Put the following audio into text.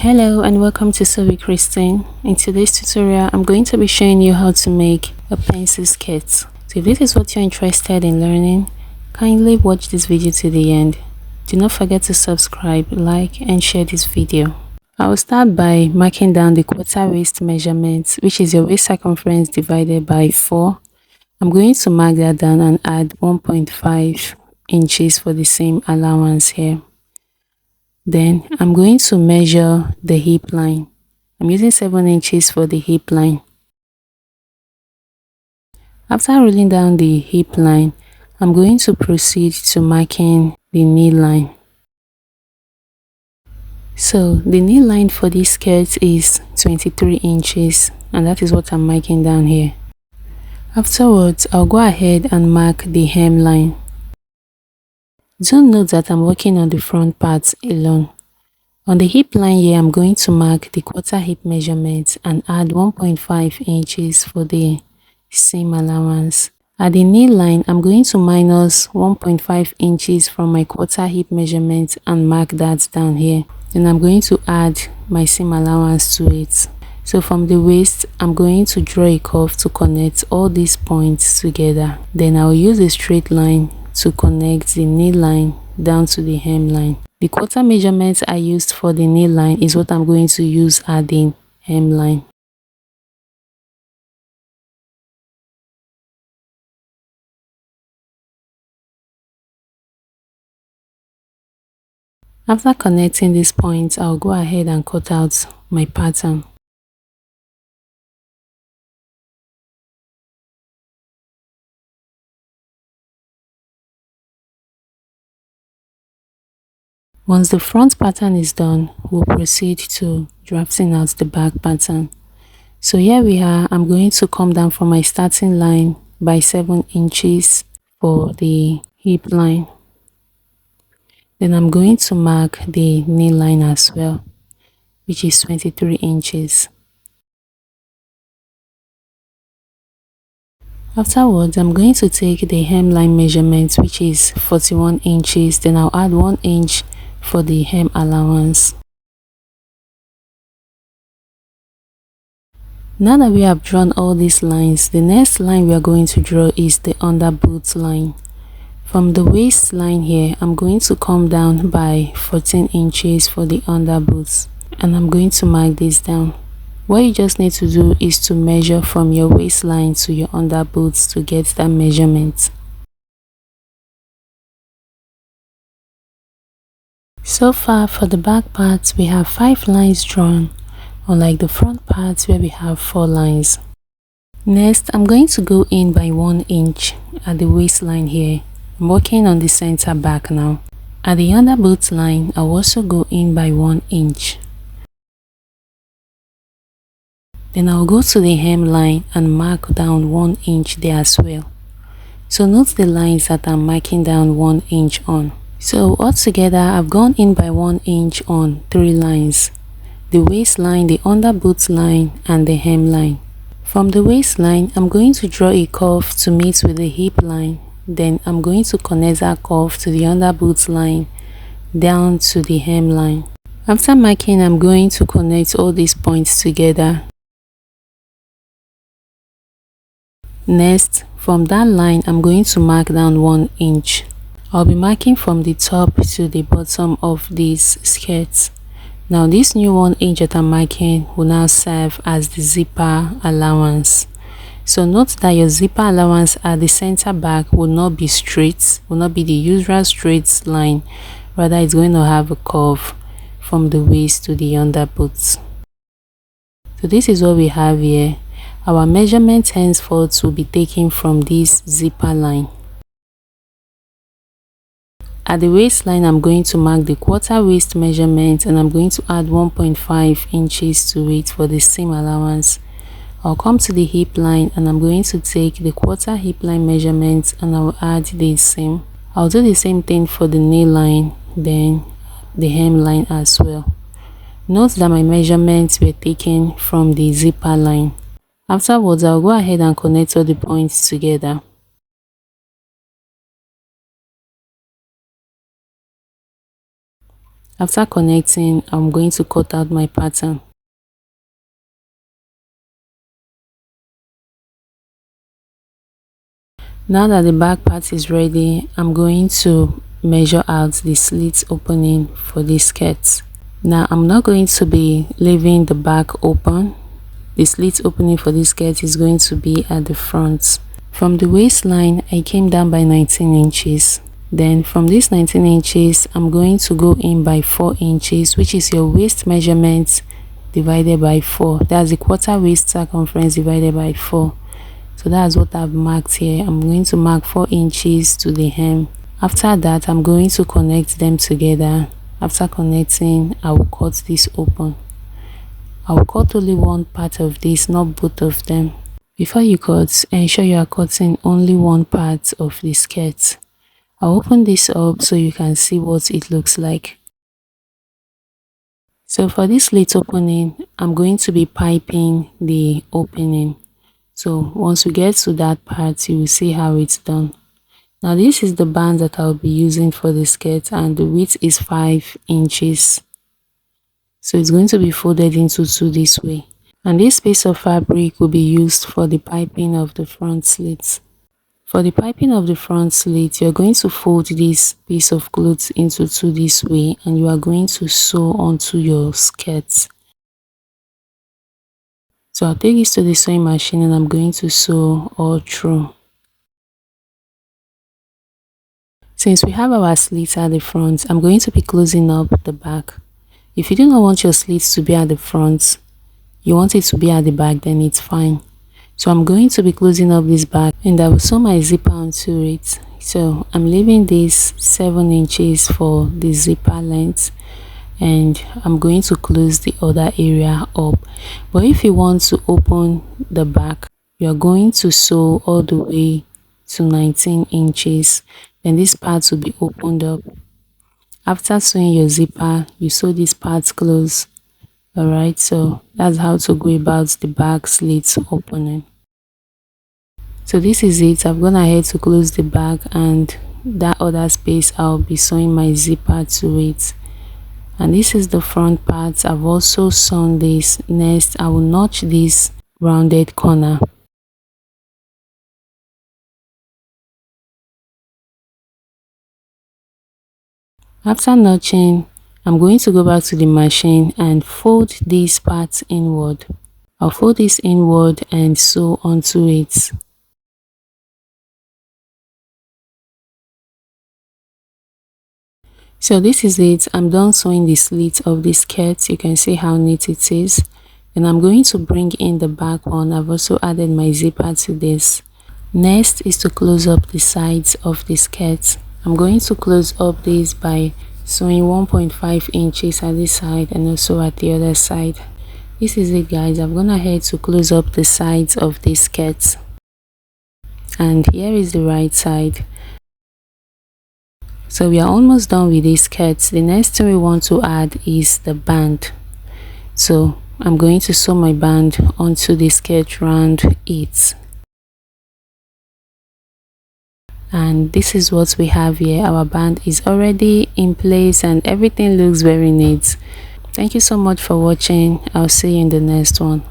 Hello and welcome to Sew with Christine. In today's tutorial, I'm going to be showing you how to make a pencil skirt. So if this is what you're interested in learning, kindly watch this video to the end. Do not forget to subscribe, like and share this video. I will start by marking down the quarter waist measurement, which is your waist circumference divided by 4. I'm going to mark that down and add 1.5 inches for the same allowance here. Then I'm going to measure the hip line. I'm using 7 inches for the hip line. After rolling down the hip line, I'm going to proceed to marking the knee line. So the knee line for this skirt is 23 inches and that is what I'm marking down here. Afterwards, I'll go ahead and mark the hemline. Do note that I'm working on the front part alone. On the hip line here, I'm going to mark the quarter hip measurement and add 1.5 inches for the seam allowance. At the knee line, I'm going to minus 1.5 inches from my quarter hip measurement and mark that down here. Then I'm going to add my seam allowance to it. So from the waist, I'm going to draw a curve to connect all these points together. Then I'll use a straight line to connect the knee line down to the hemline. The quarter measurement I used for the knee line is what I'm going to use at the hemline. After connecting these points, I'll go ahead and cut out my pattern. Once the front pattern is done, we'll proceed to drafting out the back pattern. So here we are. I'm going to come down from my starting line by 7 inches for the hip line. Then I'm going to mark the knee line as well, which is 23 inches. Afterwards, I'm going to take the hemline measurement, which is 41 inches. Then I'll add 1 inch for the hem allowance. Now that we have drawn all these lines, the next line we are going to draw is the under boot line. From the waistline here, I'm going to come down by 14 inches for the under boots, and I'm going to mark this down. What you just need to do is to measure from your waistline to your under boots to get that measurement. So far for the back parts, we have 5 lines drawn, unlike the front parts where we have 4 lines. Next, I'm going to go in by 1 inch at the waistline here. I'm working on the center back now. At the under boot line, I'll also go in by 1 inch. Then I'll go to the hemline and mark down 1 inch there as well. So note the lines that I'm marking down 1 inch on. So altogether, I've gone in by 1 inch on 3 lines: the waistline, the under boot line, and the hemline. From the waistline, I'm going to draw a curve to meet with the hip line. Then I'm going to connect that curve to the under boot line down to the hemline. After marking, I'm going to connect all these points together. Next, from that line, I'm going to mark down 1 inch. I'll be marking from the top to the bottom of these skirts. Now this new 1 inch that I'm marking will now serve as the zipper allowance. So note that your zipper allowance at the center back will not be straight, will not be the usual straight line. Rather, it's going to have a curve from the waist to the under boots. So this is what we have here. Our measurement henceforth will be taken from this zipper line. At the waistline, I'm going to mark the quarter waist measurement and I'm going to add 1.5 inches to it for the seam allowance. I'll come to the hip line and I'm going to take the quarter hip line measurement and I'll add the seam. I'll do the same thing for the knee line, then the hemline as well. Note that my measurements were taken from the zipper line. Afterwards, I'll go ahead and connect all the points together. After connecting, I'm going to cut out my pattern. Now that the back part is ready, I'm going to measure out the slit opening for this skirt. Now I'm not going to be leaving the back open. The slit opening for this skirt is going to be at the front. From the waistline, I came down by 19 inches. Then from this 19 inches, I'm going to go in by 4 inches, which is your waist measurement divided by 4. That's the quarter waist circumference divided by 4. So that's what I've marked here. I'm going to mark 4 inches to the hem. After that, I'm going to connect them together. After connecting, I will cut this open. I will cut only one part of this, not both of them. Before you cut, ensure you are cutting only one part of the skirt. I'll open this up so you can see what it looks like. So for this slit opening, I'm going to be piping the opening. So once we get to that part, you will see how it's done. Now this is the band that I'll be using for the skirt, and the width is 5 inches. So it's going to be folded into 2 this way. And this piece of fabric will be used for the piping of the front slits. For the piping of the front slit, you're going to fold this piece of cloth into 2 this way, and you are going to sew onto your skirt. So I'll take this to the sewing machine and I'm going to sew all through. Since we have our slits at the front, I'm going to be closing up the back. If you do not want your slits to be at the front, you want it to be at the back, then it's fine. So I'm going to be closing up this back and I will sew my zipper onto it. So I'm leaving this 7 inches for the zipper length, and I'm going to close the other area up. But if you want to open the back, you're going to sew all the way to 19 inches. Then this part will be opened up. After sewing your zipper, you sew this part close. Alright, so that's how to go about the back slit opening. So this is it. I've gone ahead to close the back, and that other space I'll be sewing my zipper to it. And this is the front part. I've also sewn this. Next, I will notch this rounded corner. After notching, I'm going to go back to the machine and fold this part inward. I'll fold this inward and sew onto it. So this is it. I'm done sewing the slit of this skirt. You can see how neat it is. And I'm going to bring in the back one. I've also added my zipper to this. Next is to close up the sides of the skirt. I'm going to close up this by sewing 1.5 inches at this side and also at the other side. This is it, guys. I've gone ahead to close up the sides of this skirt. And here is the right side. So we are almost done with these skirts. The next thing we want to add is the band. So I'm going to sew my band onto the skirt round it. And this is what we have here. Our band is already in place and everything looks very neat. Thank you so much for watching. I'll see you in the next one.